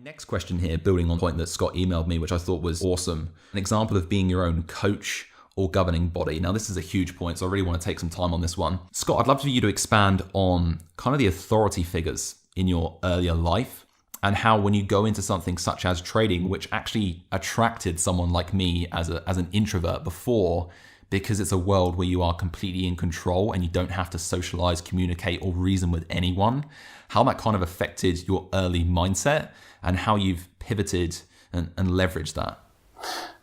Next question here, building on the point that Scott emailed me, which I thought was awesome. An example of being your own coach or governing body. Now, this is a huge point, so I really want to take some time on this one. Scott, I'd love for you to expand on kind of the authority figures in your earlier life and how when you go into something such as trading, which actually attracted someone like me as an introvert before, because it's a world where you are completely in control and you don't have to socialize, communicate, or reason with anyone, how that kind of affected your early mindset and how you've pivoted and leveraged that.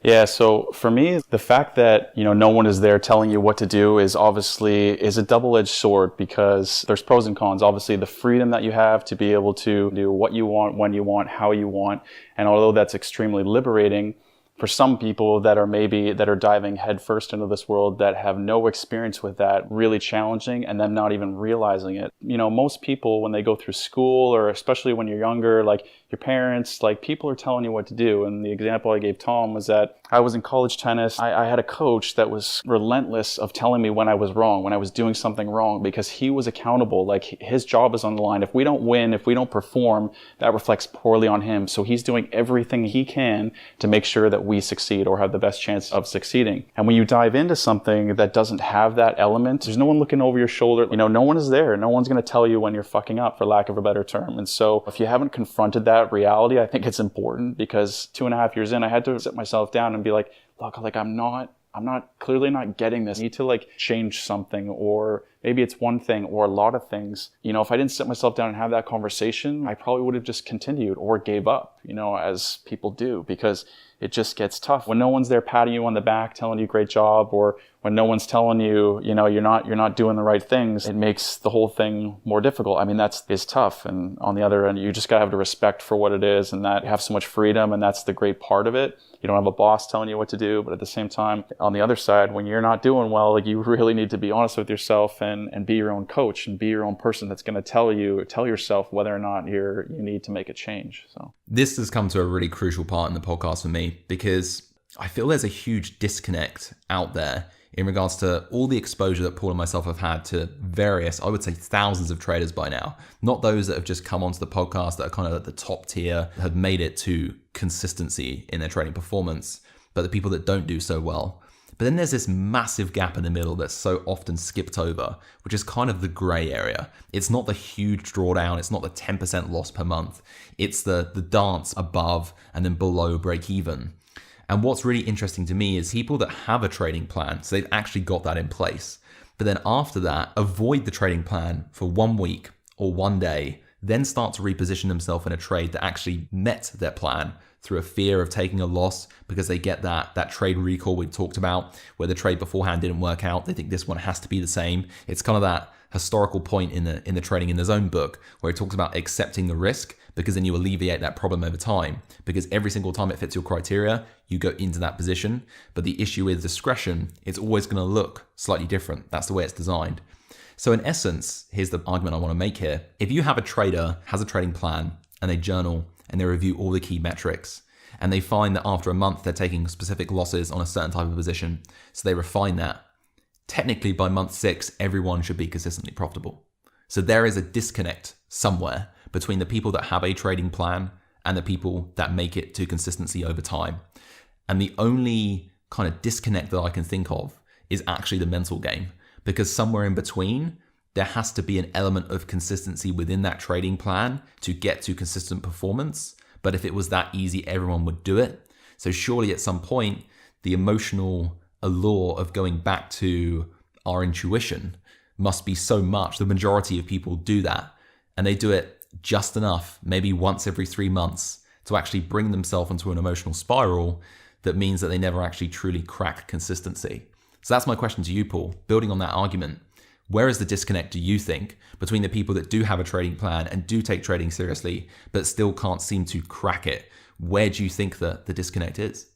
Yeah, so for me, the fact that, no one is there telling you what to do is a double-edged sword, because there's pros and cons. Obviously, the freedom that you have to be able to do what you want, when you want, how you want. And although that's extremely liberating, for some people that are diving headfirst into this world that have no experience with that, really challenging, and them not even realizing it. Most people, when they go through school, or especially when you're younger, like your parents, like people are telling you what to do. And the example I gave Tom was that I was in college tennis. I had a coach that was relentless of telling me when I was wrong, when I was doing something wrong, because he was accountable. Like his job is on the line. If we don't win, if we don't perform, that reflects poorly on him. So he's doing everything he can to make sure that we succeed or have the best chance of succeeding. And when you dive into something that doesn't have that element, there's no one looking over your shoulder. No one is there. No one's going to tell you when you're fucking up, for lack of a better term. And so if you haven't confronted that reality, I think it's important, because 2.5 years in, I had to sit myself down and be like, look, like I'm clearly not getting this. I need to change something, or maybe it's one thing or a lot of things. If I didn't sit myself down and have that conversation, I probably would have just continued or gave up, as people do, because it just gets tough. When no one's there patting you on the back, telling you great job, or when no one's telling you, you're not doing the right things, it makes the whole thing more difficult. I mean, is tough. And on the other end, you just gotta have the respect for what it is, and that you have so much freedom, and that's the great part of it. You don't have a boss telling you what to do, but at the same time, on the other side, when you're not doing well, you really need to be honest with yourself and be your own coach and be your own person that's going to tell yourself whether or not you need to make a change. So this has come to a really crucial part in the podcast for me, because I feel there's a huge disconnect out there in regards to all the exposure that Paul and myself have had to various, I would say thousands of traders by now. Not those that have just come onto the podcast that are kind of at the top tier, have made it to consistency in their trading performance, but the people that don't do so well. But then there's this massive gap in the middle that's so often skipped over, which is kind of the gray area. It's not the huge drawdown. It's not the 10% loss per month. It's the dance above and then below break even. And what's really interesting to me is people that have a trading plan, so they've actually got that in place, but then after that, avoid the trading plan for 1 week or 1 day, then start to reposition themselves in a trade that actually met their plan through a fear of taking a loss, because they get that trade recall we talked about, where the trade beforehand didn't work out. They think this one has to be the same. It's kind of that historical point in the Trading in the Zone book, where it talks about accepting the risk, because then you alleviate that problem over time, because every single time it fits your criteria, you go into that position. But the issue with discretion, it's always going to look slightly different. That's the way it's designed. So in essence, here's the argument I want to make here. If you have a trader, has a trading plan, and they journal and they review all the key metrics, and they find that after a month they're taking specific losses on a certain type of position, so they refine that, technically by month 6, everyone should be consistently profitable. So there is a disconnect somewhere between the people that have a trading plan and the people that make it to consistency over time. And the only kind of disconnect that I can think of is actually the mental game, because somewhere in between, there has to be an element of consistency within that trading plan to get to consistent performance. But if it was that easy, everyone would do it. So surely at some point, the emotional allure of going back to our intuition must be so much. The majority of people do that, and they do it just enough, maybe once every 3 months, to actually bring themselves into an emotional spiral that means that they never actually truly crack consistency. So that's my question to you, Paul. Building on that argument, where is the disconnect, do you think, between the people that do have a trading plan and do take trading seriously, but still can't seem to crack it? Where do you think the disconnect is?